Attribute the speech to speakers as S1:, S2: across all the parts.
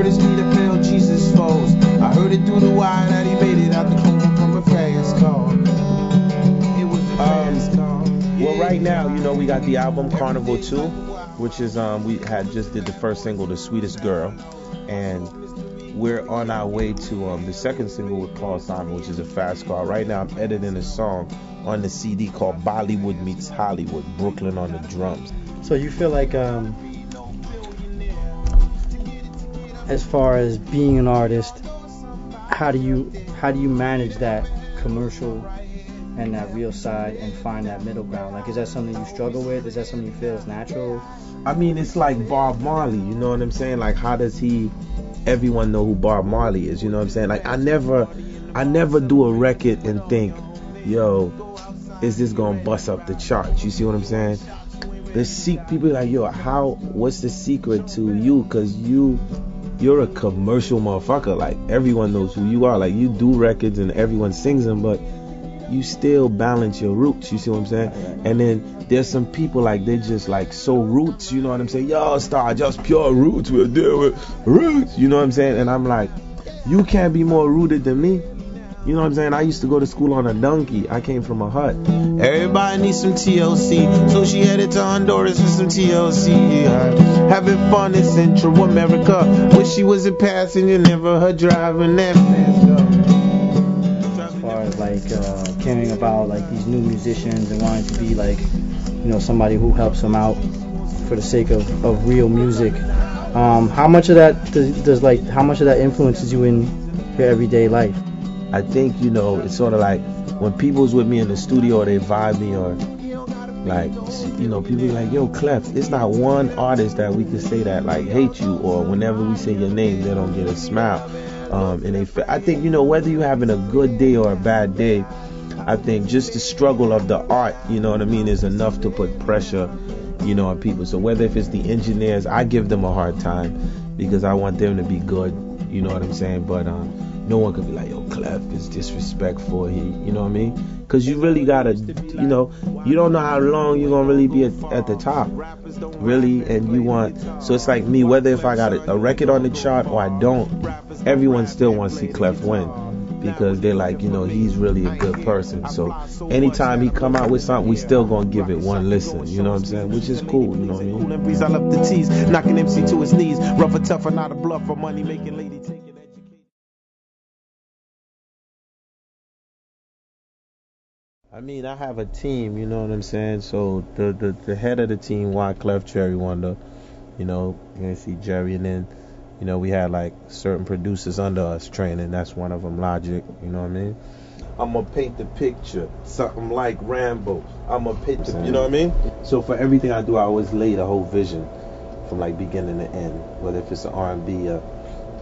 S1: word is me to fail Jesus' foes. I heard it through the wire that he made it out the coma from a fast car. It was a fast car.
S2: Well, right now, you know, we got the album Carnival 2, which is, we had just did the first single, The Sweetest Girl, and we're on our way to the second single with Paul Simon, which is a fast car. Right now, I'm editing a song on the CD called Bollywood Meets Hollywood, Brooklyn on the drums.
S3: So you feel like, as far as being an artist, how do you manage that commercial and that real side and find that middle ground? Like, is that something you struggle with? Is that something you feel is natural?
S2: I mean, it's like Bob Marley, you know what I'm saying? Like, how does everyone know who Bob Marley is, you know what I'm saying? Like, I never do a record and think, yo, is this gonna bust up the charts? You see what I'm saying? People like, yo, what's the secret to you? Cause you're a commercial motherfucker. Like, everyone knows who you are. Like, you do records and everyone sings them, but you still balance your roots. You see what I'm saying? And then there's some people, like, they're just like so roots, you know what I'm saying? Yo, star, just pure roots, we're there with roots, you know what I'm saying? And I'm like, you can't be more rooted than me. You know what I'm saying? I used to go to school on a donkey. I came from a hut.
S1: Everybody needs some TLC, so she headed to Honduras for some TLC. Having fun in Central America. Wish she was a passenger, never her driving that fast car.
S3: As far as like caring about like these new musicians and wanting to be like, you know, somebody who helps them out for the sake of real music. How much of that how much of that influences you in your everyday life?
S2: I think, you know, it's sort of like when people's with me in the studio or they vibe me or like, you know, people be like, yo, Clef, it's not one artist that we could say that like hate you, or whenever we say your name, they don't get a smile. I think, you know, whether you're having a good day or a bad day, I think just the struggle of the art, you know what I mean, is enough to put pressure, you know, on people. So whether if it's the engineers, I give them a hard time because I want them to be good, you know what I'm saying? But no one could be like, yo, Clef is disrespectful. You know what I mean? Because you really gotta, you know, you don't know how long you're gonna really be at the top, really. And you want, so it's like me, whether if I got a record on the chart or I don't, everyone still wants to see Clef win because they're like, you know, he's really a good person. So anytime he come out with something, we still gonna give it one listen. You know what I'm saying? Which is cool. You know what I mean?
S1: I love the tease, knocking MC to his knees, rough and tough and not a bluff for money making lady taking.
S2: I mean, I have a team, you know what I'm saying? So the head of the team, Wyclef Jerry Wonder, you know, you can see Jerry, and then, you know, we had like certain producers under us training. That's one of them, Logic, you know what I mean? I'm gonna paint the picture, something like Rambo. I'm gonna paint the, you know what I mean? So for everything I do, I always lay the whole vision from like beginning to end. Whether if it's an R&B,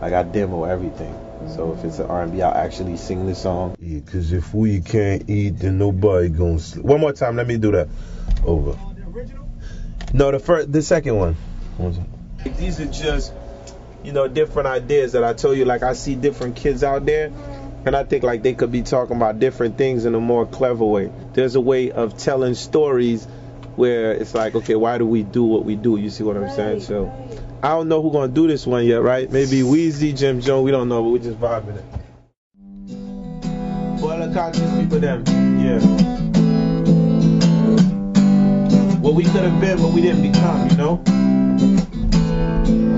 S2: like I demo everything. So if it's an R&B, I'll actually sing the song.
S4: Yeah, cause if we can't eat, then nobody gonna sleep.
S2: One more time, let me do that. Over. No, the second one. These are just, you know, different ideas that I told you. Like, I see different kids out there, and I think like they could be talking about different things in a more clever way. There's a way of telling stories where it's like, okay, why do we do what we do? You see what I'm saying? So I don't know who's gonna do this one yet, right? Maybe Weezy, Jim Jones, we don't know, but we're just vibing it. For all the conscious people, them, yeah. What we could have been, but we didn't become, you know?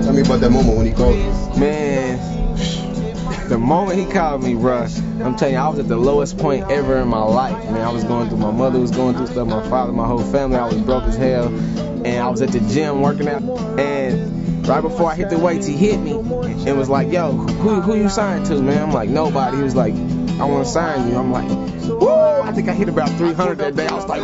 S4: Tell me about that moment when he called you.
S5: Man, the moment he called me, bruh, I'm telling you, I was at the lowest point ever in my life, man. I was going through, my mother was going through stuff, my father, my whole family, I was broke as hell, and I was at the gym working out, and right before I hit the weights, he hit me and was like, yo, who you signed to, man? I'm like, nobody. He was like, I want to sign you. I'm like, woo! I think I hit about 300 that day. I was like,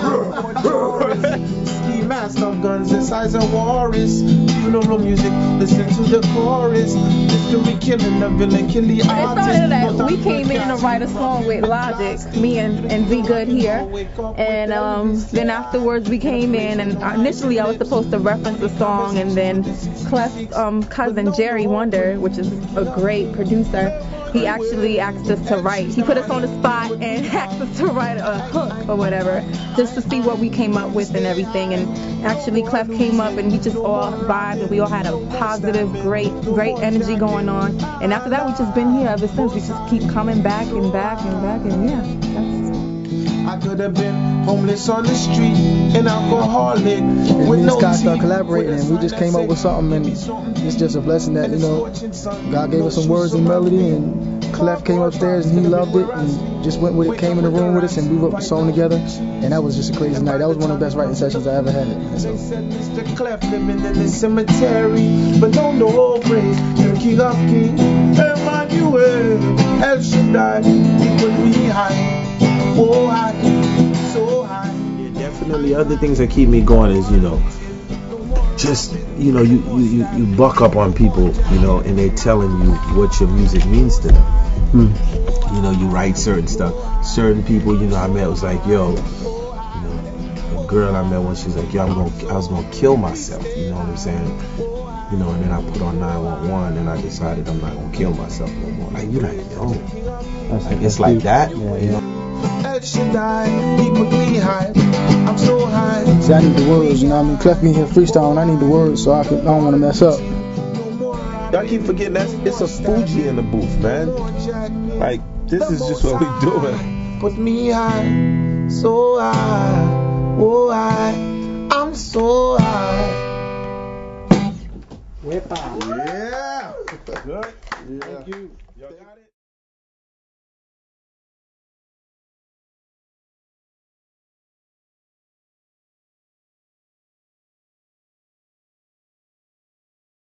S1: Ski mask of guns inside a Warris. Funeral music, listen to the chorus. Mystery killing the villain, kill the artist.
S6: It started that we came in to write a song with Logic, me and V Good here, and then afterwards we came in, and initially I was supposed to reference the song, and then Clef's cousin Jerry Wonder, which is a great producer, he actually asked us to write. he put us on the spot and asked us to write a hook or whatever, just to see what we came up with and everything. And actually, Clef came up and we just all vibed and we all had a positive, great energy going on. And after that, we just been here ever since. We just keep coming back and back and back, and yeah,
S1: I could have been homeless on the street, an alcoholic
S7: And
S1: with
S7: me and
S1: no
S7: Scott started
S1: teeth.
S7: collaborating, and we just came up with something, and it's just a blessing that, you know, God gave us some words and melody, and Clef came upstairs and he loved it and just went with it, came in the room with us, and we wrote the song together, and that was just a crazy night. That was one of the best writing sessions I ever had. So.
S1: Mr. Clef living in the cemetery, but no praise to the King of Kings, Emmanuel, El Shaddai, he put me high. Oh, high, so high.
S2: Yeah, definitely. Other things that keep me going is, you know, just, you know, you buck up on people, you know, and they're telling you what your music means to them. You know, you write certain stuff. Certain people, you know, I met was like, yo, you know, a girl I met once, she was like, yo, I was gonna kill myself. You know what I'm saying? You know, and then I put on 911 and I decided I'm not gonna kill myself no more. Like, you like, yo, like, it's like that.
S7: Yeah,
S2: you know?
S1: El Shaddai, he put me high. I'm so high.
S7: See, I need the words, you know what I mean? Clef being here freestyling, I need the words so I don't want to mess up.
S2: Y'all keep forgetting that it's a Fuji in the booth, man. Like, this is just what we doing.
S1: Put me high, so high, oh high, I'm so high.
S3: Whip out.
S2: Yeah. Good.
S1: Thank you. Y'all got it?